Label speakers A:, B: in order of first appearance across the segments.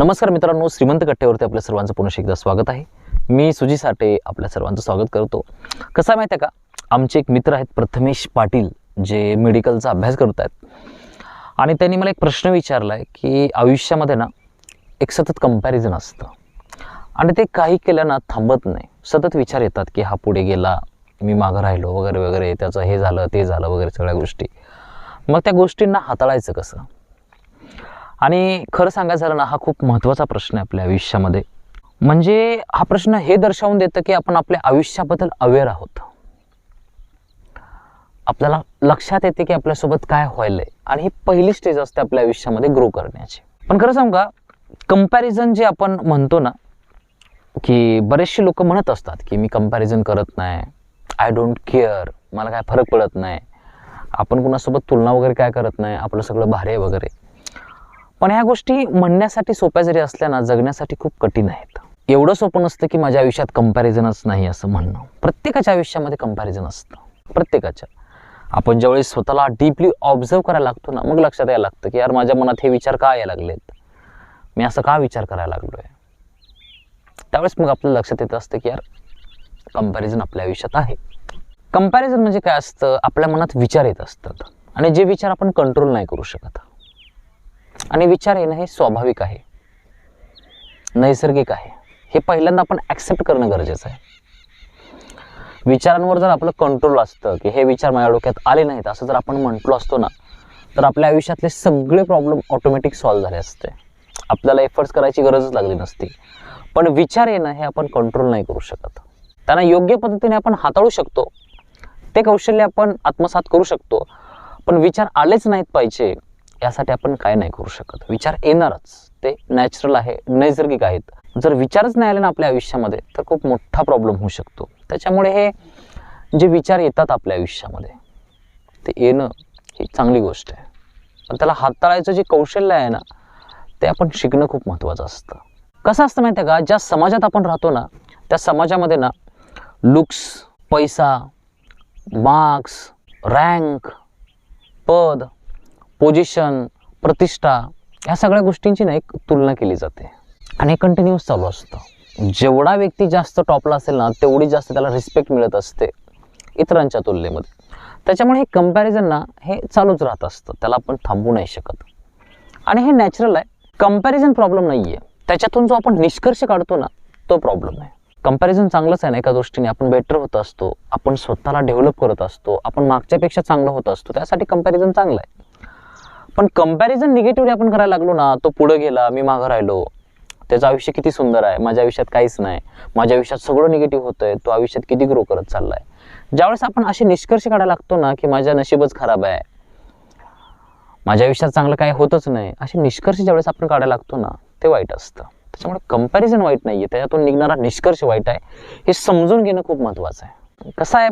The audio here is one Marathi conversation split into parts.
A: नमस्कार मित्रांनो, श्रीमंत कट्ट्यावरती आपल्या सर्वांचं पुन्हा एकदा स्वागत आहे. मी सुजी साठे आपल्या सर्वांचं स्वागत करतो. कसं आहे माहिती आहे का, आमचे एक मित्र आहेत प्रथमेश पाटील, जे मेडिकलचा अभ्यास करत आहेत. आणि त्यांनी मला एक प्रश्न विचारला आहे की आयुष्यामध्ये ना एक सतत कंपॅरिझन असतं आणि ते काही केलं ना थांबत नाही. सतत विचार येतात की हा पुढे गेला, मी मागं राहिलो वगैरे वगैरे, त्याचं हे झालं ते झालं वगैरे सगळ्या गोष्टी. मग त्या गोष्टींना हाताळायचं कसं? आणि खरं सांगायचं झालं ना, हा खूप महत्त्वाचा प्रश्न आहे आपल्या आयुष्यामध्ये. म्हणजे हा प्रश्न हे दर्शवून देतं की आपण आपल्या आयुष्याबद्दल अवेअर आहोत. आपल्याला लक्षात येते की आपल्यासोबत काय व्हायलंय आणि ही पहिली स्टेज असते आपल्या आयुष्यामध्ये ग्रो करण्याची. पण खरं सांगू का, कंपॅरिझन जे आपण म्हणतो ना, की बरेचसे लोक म्हणत असतात की मी कंपॅरिझन करत नाही, आय डोंट केअर, मला काय फरक पडत नाही, आपण कुणासोबत तुलना वगैरे काय करत नाही, आपलं सगळं भारी आहे वगैरे. पण ह्या गोष्टी म्हणण्यासाठी सोप्या जरी असल्या ना, जगण्यासाठी खूप कठीण आहेत. एवढं सोपं नसतं की माझ्या आयुष्यात कंपॅरिझनच नाही असं म्हणणं. प्रत्येकाच्या आयुष्यामध्ये कंपॅरिझन असतं, प्रत्येकाच्या. आपण ज्यावेळेस स्वतःला डीपली ऑब्झर्व करायला लागतो ना, मग लक्षात यायला लागतं की यार माझ्या मनात हे विचार का यायला लागलेत, मी असं का विचार करायला लागलोय. त्यावेळेस मग आपल्याला लक्षात येत असतं की यार कंपॅरिझन आपल्या आयुष्यात आहे. कंपॅरिझन म्हणजे काय असतं, आपल्या मनात विचार येत असतात आणि जे विचार आपण कंट्रोल नाही करू शकत. आणि विचार येणं हे स्वाभाविक आहे, नैसर्गिक आहे. हे पहिल्यांदा आपण ॲक्सेप्ट करणं गरजेचं आहे. विचारांवर जर आपलं कंट्रोल असतं की हे विचार माझ्या डोक्यात आले नाहीत असं जर आपण म्हटलो असतो ना, तर आपल्या आयुष्यातले सगळे प्रॉब्लेम ऑटोमॅटिक सॉल्व्ह झाले असते. आपल्याला एफर्ट्स करायची गरजच लागली नसती. पण विचार येणं हे आपण कंट्रोल नाही करू शकत. त्यांना योग्य पद्धतीने आपण हाताळू शकतो, ते कौशल्य आपण आत्मसात करू शकतो. पण विचार आलेच नाहीत पाहिजे यासाठी आपण काय नाही करू शकत. विचार येणारच, ते नॅचरल आहे, नैसर्गिक आहेत. जर विचारच नाही आले ना आपल्या आयुष्यामध्ये, तर खूप मोठा प्रॉब्लेम होऊ शकतो. त्याच्यामुळे हे जे विचार येतात आपल्या आयुष्यामध्ये, ते येणं ही चांगली गोष्ट आहे. पण त्याला हाताळायचं जे कौशल्य आहे ना, ते आपण शिकणं खूप महत्त्वाचं असतं. कसं असतं माहिती आहे का, ज्या समाजात आपण राहतो ना, त्या समाजामध्ये ना लुक्स, पैसा, मार्क्स, रँक, पद, पोझिशन, प्रतिष्ठा, ह्या सगळ्या गोष्टींची ना एक तुलना केली जाते आणि कंटिन्यूअस चालू असतं. जेवढा व्यक्ती जास्त टॉपला असेल ना, तेवढी जास्त त्याला रिस्पेक्ट मिळत असते इतरांच्या तुलनेमध्ये. त्याच्यामुळे हे कंपॅरिझन ना हे चालूच राहत असतं, त्याला आपण थांबवू नाही शकत. आणि हे नॅचरल आहे. कंपॅरिझन प्रॉब्लेम नाही आहे, त्याच्यातून जो आपण निष्कर्ष काढतो ना, तो प्रॉब्लेम आहे. कंपॅरिझन चांगलंच आहे ना, एका दृष्टीने आपण बेटर होत असतो, आपण स्वतःला डेव्हलप करत असतो, आपण मागच्यापेक्षा चांगलं होत असतो, त्यासाठी कंपॅरिझन चांगलं आहे. पण कंपॅरिझन निगेटिव्हली आपण करायला लागलो ना, तो पुढे गेला, मी मागं राहिलो, त्याचं आयुष्य किती सुंदर आहे, माझ्या आयुष्यात काहीच नाही, माझ्या आयुष्यात सगळं निगेटिव्ह होतंय, तो आयुष्यात किती ग्रो करत चाललाय. ज्यावेळेस आपण असे निष्कर्ष काढायला लागतो ना की माझ्या नशीबच खराब आहे, माझ्या आयुष्यात चांगलं काही होतच नाही, असे निष्कर्ष ज्यावेळेस आपण काढायला लागतो ना, ते वाईट असतं. त्याच्यामुळे कंपॅरिझन वाईट नाही आहे, त्याच्यातून निघणारा निष्कर्ष वाईट आहे, हे समजून घेणं खूप महत्त्वाचं आहे. कसं आहे,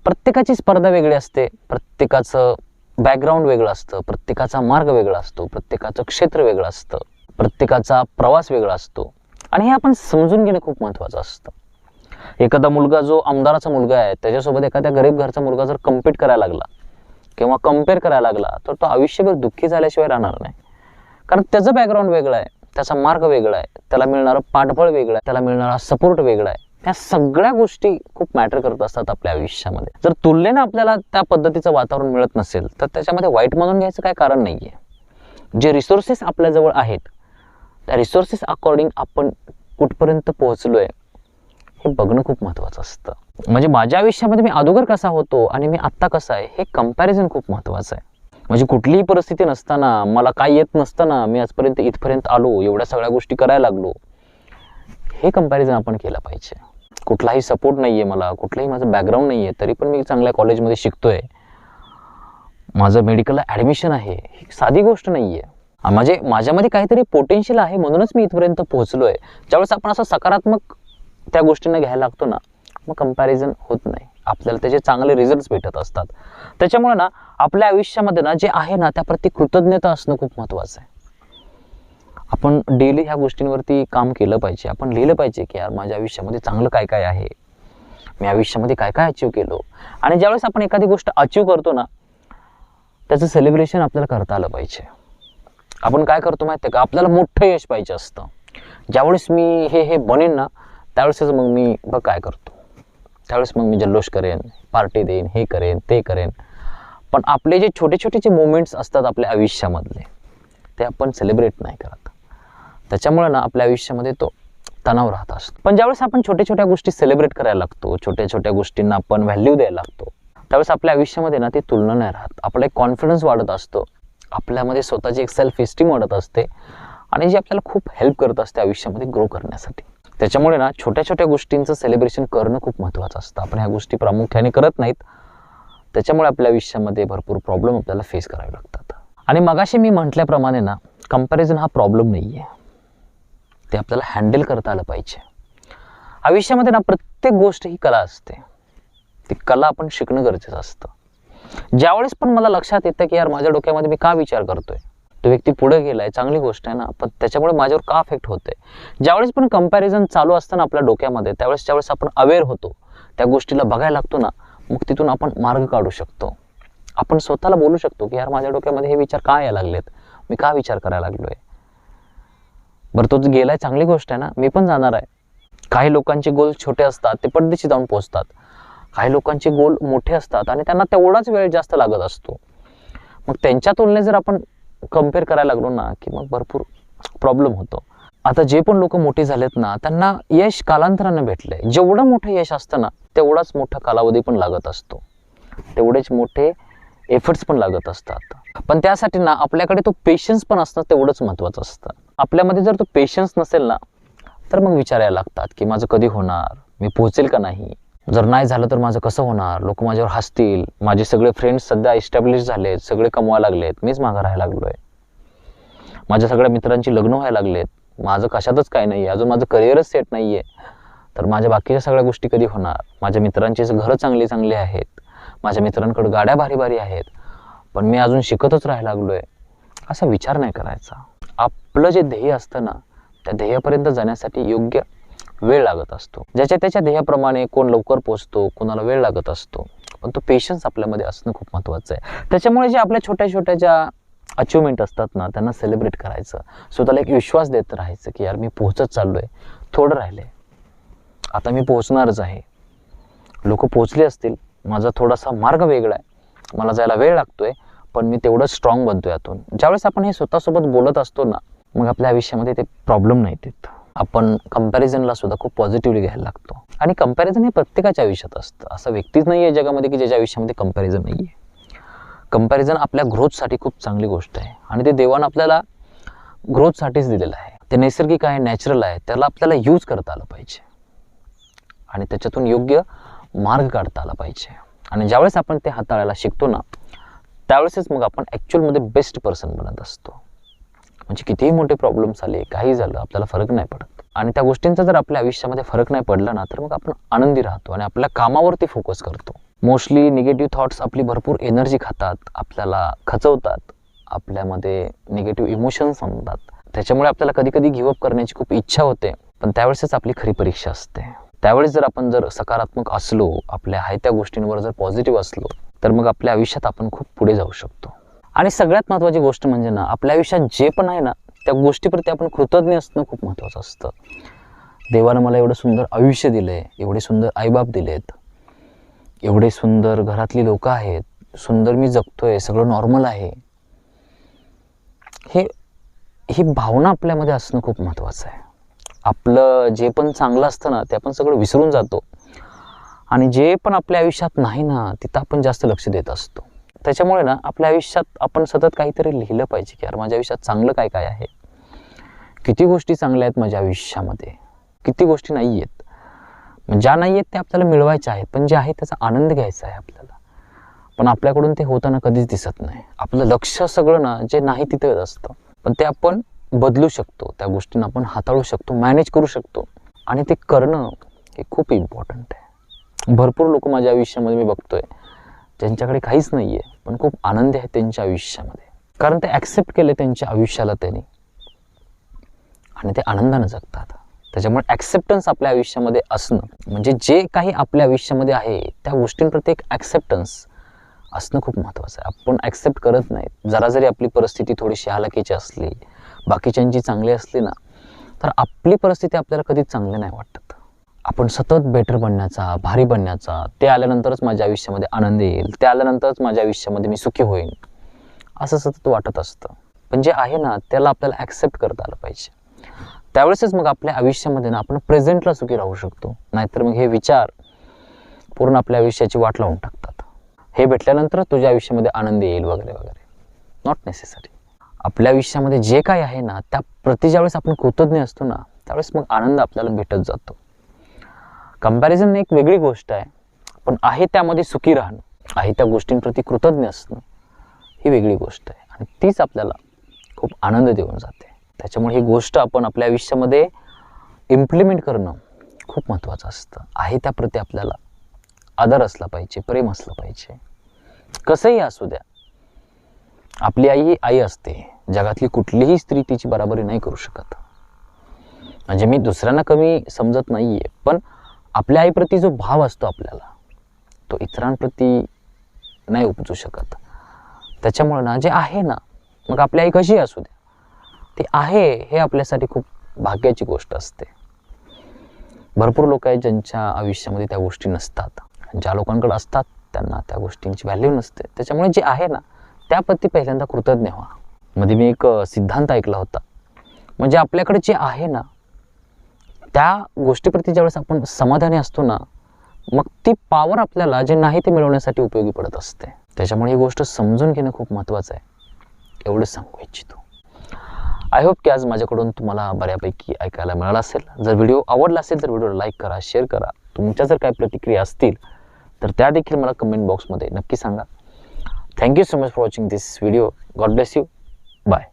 A: प्रत्येकाची स्पर्धा वेगळी असते, प्रत्येकाचं बॅकग्राऊंड वेगळं असतं, प्रत्येकाचा मार्ग वेगळा असतो, प्रत्येकाचं क्षेत्र वेगळं असतं, प्रत्येकाचा प्रवास वेगळा असतो. आणि हे आपण समजून घेणं खूप महत्त्वाचं असतं. एखादा मुलगा जो आमदाराचा मुलगा आहे, त्याच्यासोबत एखाद्या गरीब घरचा मुलगा जर कम्पीट करायला लागला किंवा कम्पेअर करायला लागला, तर तो आयुष्यभर दुःखी झाल्याशिवाय राहणार नाही. कारण त्याचं बॅकग्राऊंड वेगळं आहे, त्याचा मार्ग वेगळा आहे, त्याला मिळणारं पाठबळ वेगळं आहे, त्याला मिळणारा सपोर्ट वेगळा आहे. त्या सगळ्या गोष्टी खूप मॅटर करत असतात आपल्या आयुष्यामध्ये. जर तुलनेनं आपल्याला त्या पद्धतीचं वातावरण मिळत नसेल, तर त्याच्यामध्ये वाईट म्हणून घ्यायचं काही कारण नाही आहे. जे रिसोर्सेस आपल्याजवळ आहेत, त्या रिसोर्सेस अकॉर्डिंग आपण कुठपर्यंत पोहोचलोय हे बघणं खूप महत्त्वाचं असतं. म्हणजे माझ्या आयुष्यामध्ये मी अगोदर कसा होतो आणि मी आत्ता कसा आहे, हे कंपॅरिझन खूप महत्त्वाचं आहे. म्हणजे कुठलीही परिस्थिती नसताना, मला काय येत नसताना मी आजपर्यंत इथपर्यंत आलो, एवढ्या सगळ्या गोष्टी करायला लागलो, हे कंपॅरिझन आपण केलं पाहिजे. कुठलाही सपोर्ट नाही आहे मला, कुठलंही माझं बॅकग्राऊंड नाही आहे, तरी पण मी चांगल्या कॉलेजमध्ये शिकतोय, माझं मेडिकलला ॲडमिशन आहे, ही साधी गोष्ट नाही आहे. म्हणजे माझ्यामध्ये काहीतरी पोटेन्शियल आहे, म्हणूनच मी इथपर्यंत पोहोचलो आहे. ज्यावेळेस आपण असं सकारात्मक त्या गोष्टींना घ्यायला लागतो ना, मग कंपॅरिझन होत नाही, आपल्याला त्याचे चांगले रिझल्ट्स भेटत असतात. त्याच्यामुळे ना आपल्या आयुष्यामध्ये ना जे आहे ना, त्याप्रती कृतज्ञता असणं खूप महत्त्वाचं आहे. आपण डेली ह्या गोष्टींवरती काम केलं पाहिजे. आपण लिहिलं पाहिजे की यार माझ्या आयुष्यामध्ये चांगलं काय काय आहे, मी आयुष्यामध्ये काय काय अचीव केलो. आणि ज्यावेळेस आपण एखादी गोष्ट अचीव करतो ना, त्याचं सेलिब्रेशन आपल्याला करता आलं पाहिजे. आपण काय करतो माहिती आहे का, आपल्याला मोठं यश पाहिजे असतं. ज्यावेळेस मी हे बनेन ना, त्यावेळेसच मग मी काय करतो, त्यावेळेस मग मी जल्लोष करेन, पार्टी देईन, हे करेन, ते करेन. पण आपले जे छोटे छोटे जे मोमेंट्स असतात आपल्या आयुष्यामधले, ते आपण सेलिब्रेट नाही करत. त्याच्यामुळे ना आपल्या आयुष्यामध्ये तो तणाव राहत असतो. पण ज्यावेळेस आपण छोट्या छोट्या गोष्टी सेलिब्रेट करायला लागतो, छोट्या छोट्या गोष्टींना आपण व्हॅल्यू द्यायला लागतो, त्यावेळेस आपल्या आयुष्यामध्ये ना ती तुलना नाही राहत. आपला एक कॉन्फिडन्स वाढत असतो, आपल्यामध्ये स्वतःची एक सेल्फ इस्टीम वाढत असते आणि जी आपल्याला खूप हेल्प करत असते आयुष्यामध्ये ग्रो करण्यासाठी. त्याच्यामुळे ना छोट्या छोट्या गोष्टींचं सेलिब्रेशन करणं खूप महत्त्वाचं असतं. आपण ह्या गोष्टी प्रामुख्याने करत नाहीत, त्याच्यामुळे आपल्या आयुष्यामध्ये भरपूर प्रॉब्लेम आपल्याला फेस करावे लागतात. आणि मगाशी मी म्हटल्याप्रमाणे ना, कंपॅरिझन हा प्रॉब्लेम नाही आहे, ते आपल्याला हँडल करता आलं पाहिजे. आयुष्यामध्ये ना प्रत्येक गोष्ट ही कला असते, ती कला आपण शिकणं गरजेचं असतं. ज्यावेळेस पण मला लक्षात येतं की यार माझ्या डोक्यामध्ये मी का विचार करतोय, तो व्यक्ती पुढे गेलाय, चांगली गोष्ट आहे ना, पण त्याच्यामुळे माझ्यावर का अफेक्ट होतोय. ज्यावेळेस पण कंपॅरिझन चालू असतं ना आपल्या डोक्यामध्ये, ज्यावेळेस आपण अवेअर होतो, त्या गोष्टीला बघायला लागतो ना, मग तिथून आपण मार्ग काढू शकतो. आपण स्वतःला बोलू शकतो की यार माझ्या डोक्यामध्ये हे विचार का यायला लागलेत, मी का विचार करायला लागलोय. बरं, तो गेलाय, चांगली गोष्ट आहे ना, मी पण जाणार आहे. काही लोकांचे गोल छोटे असतात, ते पडदेशी जाऊन पोहोचतात. काही लोकांचे गोल मोठे असतात आणि त्यांना तेवढाच वेळ जास्त लागत असतो. मग त्यांच्या तुलनेत जर आपण कम्पेअर करायला लागलो ना, की मग भरपूर प्रॉब्लेम होतो. आता जे पण लोक मोठे झालेत ना, त्यांना यश कालांतराने भेटलंय. जेवढं मोठं यश असतं ना, तेवढाच मोठा कालावधी पण लागत असतो, तेवढेच मोठे एफर्ट्स पण लागत असतात. पण त्यासाठी ना आपल्याकडे तो पेशन्स पण असणं तेवढंच महत्त्वाचं असतं. आपल्यामध्ये जर तो पेशन्स नसेल ना, तर मग विचारायला लागतात की माझं कधी होणार, मी पोहोचेल का नाही, जर नाही झालं तर माझं कसं होणार, लोक माझ्यावर हसतील, माझे सगळे फ्रेंड्स सध्या इस्टॅब्लिश झालेत, सगळे कमवायला लागलेत, मीच मागं राहायला लागलोय, माझ्या सगळ्या मित्रांची लग्न व्हायला लागलेत, माझं कशातच काय नाही, अजून माझं करिअरच सेट नाही आहे, तर माझ्या बाकीच्या सगळ्या गोष्टी कधी होणार. माझ्या मित्रांची घरं चांगली चांगली आहेत, माझ्या मित्रांकडे गाड्या भारी भारी आहेत, पण मी अजून शिकतच राहायला लागलोय. असा विचार नाही करायचा. आपलं जे ध्येय असतं ना, त्या ध्येयापर्यंत जाण्यासाठी योग्य वेळ लागत असतो. ज्याच्या त्याच्या ध्येयाप्रमाणे कोण लवकर पोहोचतो, कोणाला वेळ लागत असतो, पण तो पेशन्स आपल्यामध्ये असणं खूप महत्त्वाचं आहे. त्याच्यामुळे जे आपल्या छोट्या छोट्या ज्या अचिव्हमेंट असतात ना, त्यांना सेलिब्रेट करायचं, स्वतःला एक विश्वास देत राहायचं की यार मी पोहोचत चाललोय, थोडं राहिले, आता मी पोहोचणारच आहे. लोक पोहोचले असतील, माझा थोडासा मार्ग वेगळा आहे, मला जायला वेळ लागतोय, पण मी तेवढं स्ट्रॉंग बनतोय यातून. ज्यावेळेस आपण हे स्वतःसोबत बोलत असतो ना, मग आपल्या आयुष्यामध्ये ते प्रॉब्लेम नाही येत. आपण कंपॅरिझनला सुद्धा खूप पॉझिटिव्हली घ्यायला लागतो. आणि कंपॅरिझन हे प्रत्येकाच्या आयुष्यात असतं. असं व्यक्तीच नाही आहे जगामध्ये की ज्याच्या आयुष्यामध्ये कंपॅरिझन नाही आहे. कंपॅरिझन आपल्या ग्रोथसाठी खूप चांगली गोष्ट आहे आणि ते देवानं आपल्याला ग्रोथसाठीच दिलेलं आहे. ते नैसर्गिक आहे, नॅचरल आहे, त्याला आपल्याला यूज करता आलं पाहिजे आणि त्याच्यातून योग्य मार्ग काढता आला पाहिजे. आणि ज्यावेळेस आपण ते हाताळायला शिकतो ना, त्यावेळेसच मग आपण ॲक्च्युअलमध्ये बेस्ट पर्सन बनत असतो. म्हणजे कितीही मोठे प्रॉब्लेम्स आले, काही झालं, आपल्याला फरक नाही पडत. आणि त्या गोष्टींचा जर आपल्या आयुष्यामध्ये फरक नाही पडला ना, तर मग आपण आनंदी राहतो आणि आपल्या कामावरती फोकस करतो. मोस्टली निगेटिव्ह थॉट्स आपली भरपूर एनर्जी खातात, आपल्याला खचवतात, आपल्यामध्ये निगेटिव्ह इमोशन्स आणतात. त्याच्यामुळे आपल्याला कधी कधी गिव्हअप करण्याची खूप इच्छा होते, पण त्यावेळेसच आपली खरी परीक्षा असते. त्यावेळेस जर आपण सकारात्मक असलो, आपल्या आहे त्या गोष्टींवर जर पॉझिटिव्ह असलो, तर मग आपल्या आयुष्यात आपण खूप पुढे जाऊ शकतो. आणि सगळ्यात महत्त्वाची गोष्ट म्हणजे ना, आपल्या आयुष्यात जे पण आहे ना, त्या गोष्टीप्रती आपण कृतज्ञ असणं खूप महत्त्वाचं असतं. देवानं मला एवढं सुंदर आयुष्य दिलंय, एवढे सुंदर आईबाप दिलेत, एवढे सुंदर घरातली लोक आहेत, सुंदर मी जगतोय, सगळं नॉर्मल आहे, ही भावना आपल्यामध्ये असणं खूप महत्त्वाचं आहे. आपलं जे पण चांगलं असतं ना, ते आपण सगळं विसरून जातो आणि जे पण आपल्या आयुष्यात नाही ना, तिथं आपण जास्त लक्ष देत असतो. त्याच्यामुळे ना आपल्या आयुष्यात आपण सतत काहीतरी लिहिलं पाहिजे की यार माझ्या आयुष्यात चांगलं काय काय आहे, किती गोष्टी चांगल्या आहेत माझ्या आयुष्यामध्ये, किती गोष्टी नाही आहेत. ज्या नाही आहेत ते आपल्याला मिळवायच्या आहेत, पण जे आहे त्याचा आनंद घ्यायचा आहे आपल्याला. पण आपल्याकडून ते होताना कधीच दिसत नाही. आपलं लक्ष सगळं ना जे नाही तिथेच असतं, पण ते आपण बदलू शकतो, त्या गोष्टींना आपण हाताळू शकतो, मॅनेज करू शकतो आणि ते करणं हे खूप इम्पॉर्टंट आहे. भरपूर लोक माझ्या आयुष्यामध्ये मी बघतोय ज्यांच्याकडे काहीच नाही आहे, पण खूप आनंदी आहे त्यांच्या आयुष्यामध्ये, कारण ते ॲक्सेप्ट केले त्यांच्या आयुष्याला त्यांनी आणि ते आनंदाने जगतात. त्याच्यामुळे ॲक्सेप्टन्स आपल्या आयुष्यामध्ये असणं, म्हणजे जे काही आपल्या आयुष्यामध्ये आहे त्या गोष्टींप्रती एक ॲक्सेप्टन्स असणं खूप महत्त्वाचं आहे. आपण ॲक्सेप्ट करत नाहीत. जरा जरी आपली परिस्थिती थोडीशी हालाकीची असली, बाकीच्यांची चांगली असली ना, तर आपली परिस्थिती आपल्याला कधीच चांगली नाही वाटत. आपण सतत बेटर बनण्याचा, भारी बनण्याचा, ते आल्यानंतरच माझ्या आयुष्यामध्ये आनंद येईल, ते आल्यानंतरच माझ्या आयुष्यामध्ये मी सुखी होईन, असं सतत वाटत असतं. पण जे आहे ना, त्याला आपल्याला ॲक्सेप्ट करता आलं पाहिजे. त्यावेळेसच मग आपल्या आयुष्यामध्ये ना आपण प्रेझेंटला सुखी राहू शकतो. नाहीतर मग हे विचार पूर्ण आपल्या आयुष्याची वाट लावून टाकतात. हे भेटल्यानंतर तुझ्या आयुष्यामध्ये आनंद येईल वगैरे वगैरे. Not necessary. आपल्या आयुष्यामध्ये जे काही आहे ना, त्या प्रति ज्यावेळेस आपण कृतज्ञ असतो ना, त्यावेळेस मग आनंद आपल्याला भेटत जातो. कंपॅरिझन एक वेगळी गोष्ट आहे, पण आहे त्यामध्ये सुखी राहणं, आहे त्या गोष्टींप्रती कृतज्ञ असणं, ही वेगळी गोष्ट आहे आणि तीच आपल्याला खूप आनंद देऊन जाते. त्याच्यामुळे ही गोष्ट आपण आपल्या आयुष्यामध्ये इम्प्लिमेंट करणं खूप महत्त्वाचं असतं. आहे त्याप्रती आपल्याला आदर असला पाहिजे, प्रेम असलं पाहिजे. कसंही असू द्या, आपली आई ही आई असते. जगातली कुठलीही स्त्री तिची बराबरी नाही करू शकत. म्हणजे मी दुसऱ्यांना कमी समजत नाही आहे, पण आपल्या आईप्रती जो भाव असतो आपल्याला, तो इतरांप्रती नाही उपजू शकत. त्याच्यामुळे ना, जे आहे ना, मग आपली आई कशी असू द्या, ती आहे हे आपल्यासाठी खूप भाग्याची गोष्ट असते. भरपूर लोक आहेत ज्यांच्या आयुष्यामध्ये त्या गोष्टी नसतात. ज्या लोकांकडे असतात त्यांना त्या गोष्टींची व्हॅल्यू नसते. त्याच्यामुळे जे आहे ना, त्याप्रती पहिल्यांदा कृतज्ञ व्हा. मध्ये मी एक सिद्धांत ऐकला होता, म्हणजे आपल्याकडे जे आहे ना, त्या गोष्टीप्रती ज्यावेळेस आपण समाधानी असतो ना, मग ती पॉवर आपल्याला जे नाही ते मिळवण्यासाठी उपयोगी पडत असते. त्याच्यामुळे ही गोष्ट समजून घेणं खूप महत्त्वाचं आहे, एवढंच सांगू इच्छितो. आय होप की आज माझ्याकडून तुम्हाला बऱ्यापैकी ऐकायला मिळालं असेल. जर व्हिडिओ आवडला असेल तर व्हिडिओला लाईक करा, शेअर करा. तुमच्या जर काही प्रतिक्रिया असतील तर त्या देखील मला कमेंट बॉक्समध्ये नक्की सांगा. Thank you so much for watching this video. God bless you. Bye.